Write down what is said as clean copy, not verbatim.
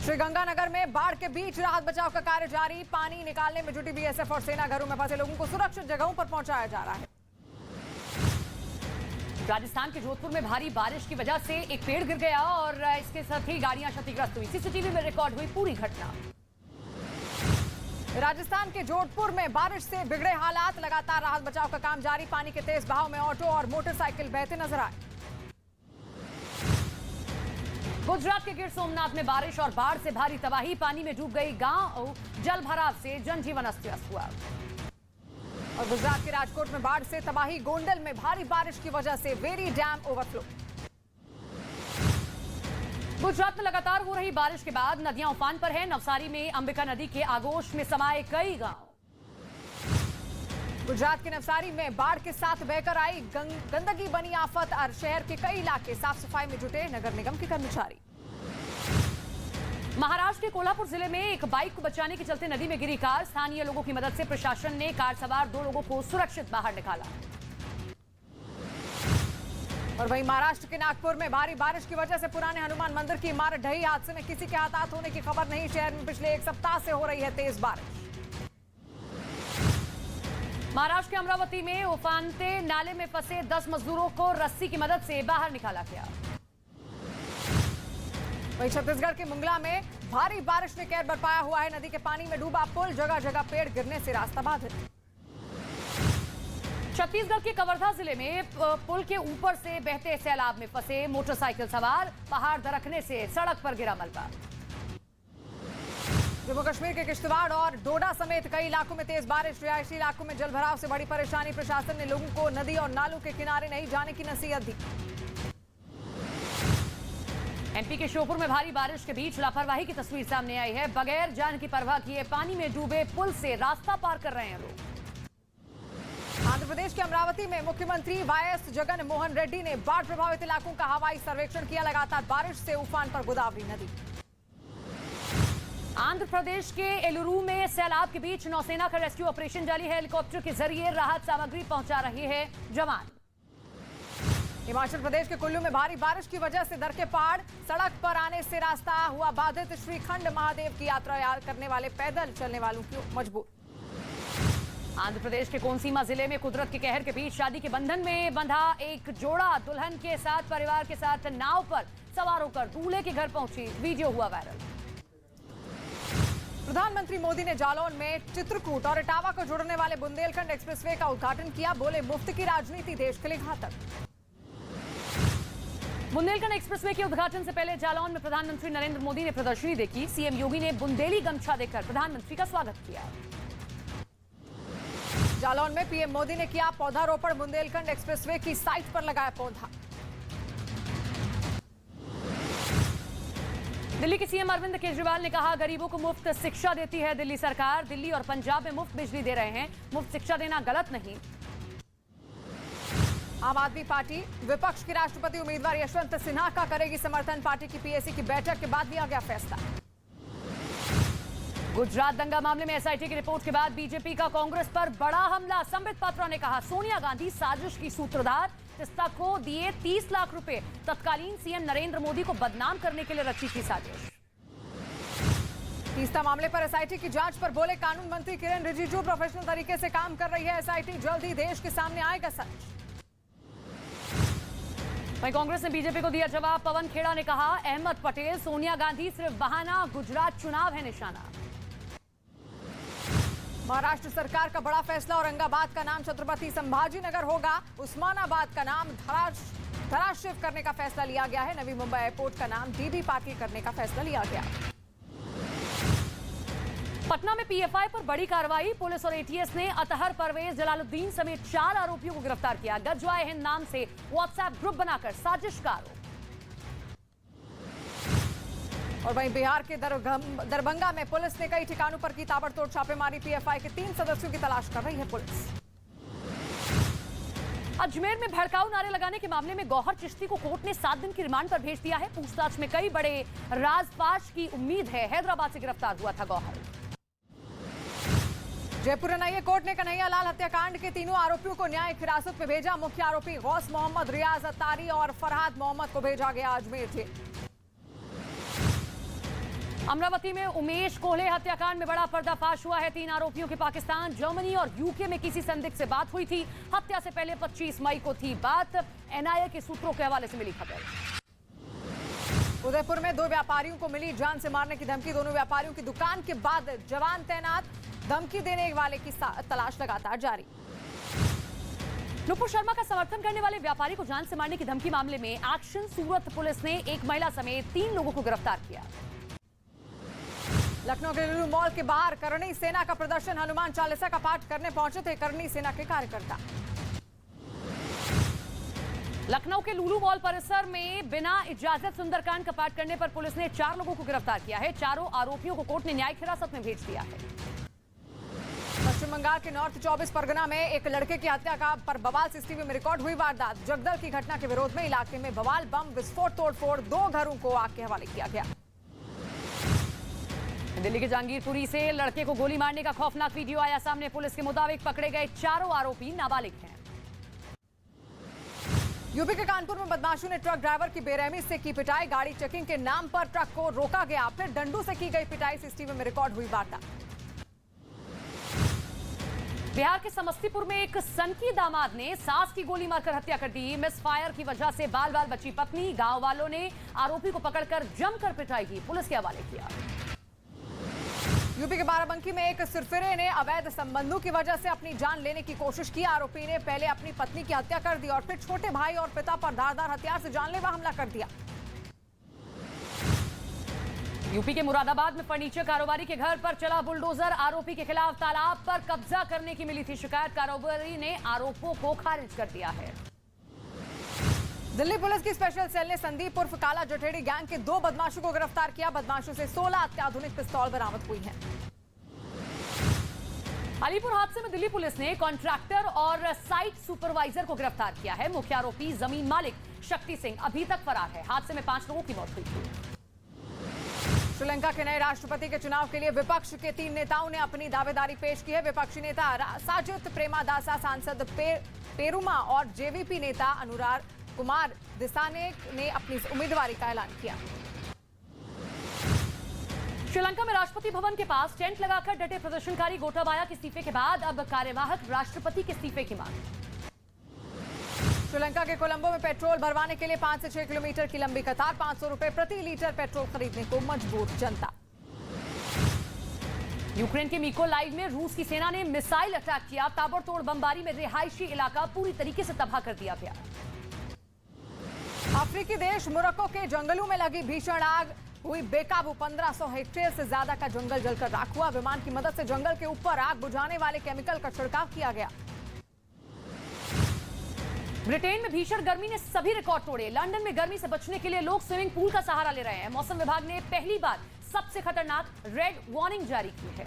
श्रीगंगानगर में बाढ़ के बीच राहत बचाव का कार्य जारी। पानी निकालने में जुटी बीएसएफ और सेना घरों में फंसे लोगों को सुरक्षित जगहों पर पहुंचाया जा रहा है। राजस्थान के जोधपुर में भारी बारिश की वजह से एक पेड़ गिर गया और इसके साथ ही गाड़ियां क्षतिग्रस्त हुई। सीसीटीवी में रिकॉर्ड हुई पूरी घटना। राजस्थान के जोधपुर में बारिश से बिगड़े हालात, लगातार राहत बचाव का काम जारी। पानी के तेज बहाव में ऑटो और मोटरसाइकिल बहते नजर आए। गुजरात के गिर सोमनाथ में बारिश और बाढ़ से भारी तबाही, पानी में डूब गई गांव, जल भराव से जनजीवन अस्त व्यस्त हुआ। और गुजरात के राजकोट में बाढ़ से तबाही, गोंडल में भारी बारिश की वजह से वेरी डैम ओवरफ्लो। गुजरात में लगातार हो रही बारिश के बाद नदियां उफान पर हैं। नवसारी में अंबिका नदी के आगोश में समाये कई गांव। गुजरात के नवसारी में बाढ़ के साथ बहकर आई गंदगी बनी आफत और शहर के कई इलाके साफ सफाई में जुटे नगर निगम के कर्मचारी। महाराष्ट्र के कोल्हापुर जिले में एक बाइक को बचाने के चलते नदी में गिरी कार। स्थानीय लोगों की मदद से प्रशासन ने कार सवार 2 लोगों को सुरक्षित बाहर निकाला। और वहीं महाराष्ट्र के नागपुर में भारी बारिश की वजह से पुराने हनुमान मंदिर की इमारत ढही। हादसे में किसी के हताहत होने की खबर नहीं। शहर में पिछले 1 सप्ताह से हो रही है तेज बारिश। महाराष्ट्र के अमरावती में उफानते नाले में फंसे 10 मजदूरों को रस्सी की मदद से बाहर निकाला गया। वहीं छत्तीसगढ़ के मुंगला में भारी बारिश ने कहर बरपाया हुआ है। नदी के पानी में डूबा पुल, जगह जगह पेड़ गिरने से रास्ता बाधित। छत्तीसगढ़ के कवर्धा जिले में पुल के ऊपर से बहते सैलाब में फंसे मोटरसाइकिल सवार, पहाड़ दरकने से सड़क पर गिरा मलबा। जम्मू कश्मीर के किश्तवाड़ और डोडा समेत कई इलाकों में तेज बारिश। रिहायशी इलाकों में जलभराव से बड़ी परेशानी। प्रशासन ने लोगों को नदी और नालों के किनारे नहीं जाने की नसीहत दी। एमपी के श्योपुर में भारी बारिश के बीच लापरवाही की तस्वीर सामने आई है। बगैर जान की परवाह किए पानी में डूबे पुल से रास्ता पार कर रहे हैं लोग। आंध्र प्रदेश के अमरावती में मुख्यमंत्री वाईएस जगन मोहन रेड्डी ने बाढ़ प्रभावित इलाकों का हवाई सर्वेक्षण किया। लगातार बारिश से उफान पर गोदावरी नदी। आंध्र प्रदेश के एलुरू में सैलाब के बीच नौसेना का रेस्क्यू ऑपरेशन जारी है। हेलीकॉप्टर के जरिए राहत सामग्री पहुंचा रहे हैं जवान। हिमाचल प्रदेश के कुल्लू में भारी बारिश की वजह से दरके पहाड़, सड़क पर आने से रास्ता हुआ बाधित। श्रीखंड महादेव की यात्रा करने वाले पैदल चलने वालों की मजबूर। आंध्र प्रदेश के कोनसीमा जिले में कुदरत के कहर के बीच शादी के बंधन में बंधा एक जोड़ा दुल्हन के साथ परिवार के साथ नाव पर सवार होकर दूल्हे के घर पहुंची। वीडियो हुआ वायरल। प्रधानमंत्री मोदी ने जालौन में चित्रकूट और इटावा को जोड़ने वाले बुंदेलखंड एक्सप्रेसवे का उद्घाटन किया। बोले, मुफ्त की राजनीति देश के लिए घातक। बुंदेलखंड एक्सप्रेसवे के उद्घाटन से पहले जालौन में प्रधानमंत्री नरेंद्र मोदी ने प्रदर्शनी देखी। सीएम योगी ने बुंदेली गमछा देकर प्रधानमंत्री का स्वागत किया। जालौन में पीएम मोदी ने किया पौधारोपण। बुंदेलखंड एक्सप्रेसवे की साइट पर लगाया पौधा। दिल्ली के सीएम अरविंद केजरीवाल ने कहा, गरीबों को मुफ्त शिक्षा देती है दिल्ली सरकार। दिल्ली और पंजाब में मुफ्त बिजली दे रहे हैं। मुफ्त शिक्षा देना गलत नहीं। आम आदमी पार्टी विपक्ष की राष्ट्रपति उम्मीदवार यशवंत सिन्हा का करेगी समर्थन। पार्टी की पीएसी की बैठक के बाद लिया गया फैसला। गुजरात दंगा मामले में एसआईटी की रिपोर्ट के बाद बीजेपी का कांग्रेस पर बड़ा हमला। संबित पात्रा ने कहा, सोनिया गांधी साजिश की सूत्रधार। तीस्ता को दिए 30 लाख रुपए। तत्कालीन सीएम नरेंद्र मोदी को बदनाम करने के लिए रची थी साजिश। तीस्ता मामले पर एसआईटी की जांच पर बोले कानून मंत्री किरेन रिजिजू, प्रोफेशनल तरीके से काम कर रही है एसआईटी। जल्द ही देश के सामने आएगा सच। वहीं कांग्रेस ने बीजेपी को दिया जवाब। पवन खेड़ा ने कहा, अहमद पटेल, सोनिया गांधी सिर्फ बहाना, गुजरात चुनाव है निशाना। महाराष्ट्र सरकार का बड़ा फैसला। औरंगाबाद का नाम छत्रपति संभाजीनगर होगा। उस्मानाबाद का नाम धराशिव करने का फैसला लिया गया है। नवी मुंबई एयरपोर्ट का नाम डीबी पाटिल करने का फैसला लिया गया। पटना में पीएफआई पर बड़ी कार्रवाई। पुलिस और एटीएस ने अतहर परवेज, जलालुद्दीन समेत 4 आरोपियों को गिरफ्तार किया। गजवाए हिंद नाम से व्हाट्सएप ग्रुप बनाकर साजिश का आरोप। और वहीं बिहार के दरभंगा में पुलिस ने कई ठिकानों पर की ताबड़तोड़ छापेमारी। पीएफआई के 3 सदस्यों की तलाश कर रही है पुलिस। अजमेर में भड़काऊ नारे लगाने के मामले में गौहर चिश्ती को कोर्ट ने 7 दिन की रिमांड पर भेज दिया है। पूछताछ में कई बड़े राजपाश की उम्मीद है। हैदराबाद से गिरफ्तार हुआ था गौहर। जयपुर एनआईए कोर्ट ने कन्हैया लाल हत्याकांड के तीनों आरोपियों को न्यायिक हिरासत में भेजा। मुख्य आरोपी गौस मोहम्मद, रियाज अत्तारी और फरहाद मोहम्मद को भेजा गया अजमेर जेल। अमरावती में उमेश कोहले हत्याकांड में बड़ा पर्दाफाश हुआ है। 3 आरोपियों की पाकिस्तान, जर्मनी और यूके में किसी संदिग्ध से बात हुई थी। हत्या से पहले 25 मई को थी बात। एनआईए के सूत्रों के हवाले से मिली खबर। उदयपुर में 2 व्यापारियों को मिली जान से मारने की धमकी। दोनों व्यापारियों की दुकान के बाद जवान तैनात। धमकी देने वाले की तलाश लगातार जारी। नुपुर शर्मा का समर्थन करने वाले व्यापारी को जान से मारने की धमकी मामले में एक्शन सूरत पुलिस ने एक महिला समेत 3 लोगों को गिरफ्तार किया। लखनऊ के लुलु मॉल के बाहर करणी सेना का प्रदर्शन। हनुमान चालीसा का पाठ करने पहुंचे थे करणी सेना के कार्यकर्ता। लखनऊ के लुलु मॉल परिसर में बिना इजाजत सुंदरकांड का पाठ करने पर पुलिस ने 4 लोगों को गिरफ्तार किया है। चारों आरोपियों को कोर्ट ने न्यायिक हिरासत में भेज दिया है। पश्चिम बंगाल के नॉर्थ 24 परगना में एक लड़के की हत्या का पर बवाल। सीसीटीवी में रिकॉर्ड हुई वारदात। जगदल की घटना के विरोध में इलाके में बवाल, बम विस्फोट, तोड़फोड़, 2 घरों को आग के हवाले किया गया। दिल्ली के जहांगीरपुरी से लड़के को गोली मारने का खौफनाक वीडियो आया सामने। पुलिस के मुताबिक पकड़े गए 4 आरोपी नाबालिग हैं। यूपी के कानपुर में बदमाशों ने ट्रक ड्राइवर की बेरहमी से की पिटाई। गाड़ी चेकिंग के नाम पर ट्रक को रोका गया, फिर डंडों से की गई पिटाई। सीसीटीवी में रिकॉर्ड हुई वारदात। बिहार के समस्तीपुर में एक सनकी दामाद ने सास की गोली मारकर हत्या कर दी। मिस फायर की वजह से बाल बाल बची पत्नी। गांव वालों ने आरोपी को पकड़कर जमकर पिटाई की, पुलिस के हवाले किया। यूपी के बाराबंकी में एक सिरफिरे ने अवैध संबंधों की वजह से अपनी जान लेने की कोशिश की। आरोपी ने पहले अपनी पत्नी की हत्या कर दी और फिर छोटे भाई और पिता पर धारदार हथियार से जानलेवा हमला कर दिया। यूपी के मुरादाबाद में फर्नीचर कारोबारी के घर पर चला बुलडोजर। आरोपी के खिलाफ तालाब पर कब्जा करने की मिली थी शिकायत। कारोबारी ने आरोपों को खारिज कर दिया है। दिल्ली पुलिस की स्पेशल सेल ने संदीप उर्फ काला जठेड़ी गैंग के 2 बदमाशों को गिरफ्तार किया। बदमाशों से 16 अत्याधुनिक पिस्तौल बरामद हुई हैं। अलीपुर हादसे में दिल्ली पुलिस ने कॉन्ट्रैक्टर और साइट सुपरवाइजर को गिरफ्तार किया है। मुख्य आरोपी जमीन मालिक शक्ति सिंह अभी तक फरार है। हादसे में 5 लोगों की मौत हुई थी। श्रीलंका के नए राष्ट्रपति के चुनाव के लिए विपक्ष के 3 नेताओं ने अपनी दावेदारी पेश की है। विपक्षी नेता साजिद प्रेमादासा, सांसद पेरुमा और जेवीपी नेता अनुराग कुमार दिसानेक ने अपनी उम्मीदवारी का ऐलान किया। श्रीलंका में राष्ट्रपति भवन के पास टेंट लगाकर डटे प्रदर्शनकारी। गोटाबाया के इस्तीफे के बाद अब कार्यवाहक राष्ट्रपति के इस्तीफे की मांग। श्रीलंका के कोलंबो में पेट्रोल भरवाने के लिए 5 से 6 किलोमीटर की लंबी कतार। 500 रुपए प्रति लीटर पेट्रोल खरीदने को मजबूर जनता। यूक्रेन के मिकोलाइव में रूस की सेना ने मिसाइल अटैक किया। ताबड़तोड़ बमबारी में रिहायशी इलाका पूरी तरीके से तबाह कर दिया गया। अफ्रीकी देश मोरक्को के जंगलों में लगी भीषण आग हुई बेकाबू। 1500 हेक्टेयर से ज्यादा का जंगल जलकर राख हुआ। विमान की मदद से जंगल के ऊपर आग बुझाने वाले केमिकल का छिड़काव किया गया। ब्रिटेन में भीषण गर्मी ने सभी रिकॉर्ड तोड़े। लंदन में गर्मी से बचने के लिए लोग स्विमिंग पूल का सहारा ले रहे हैं। मौसम विभाग ने पहली बार सबसे खतरनाक रेड वार्निंग जारी की है।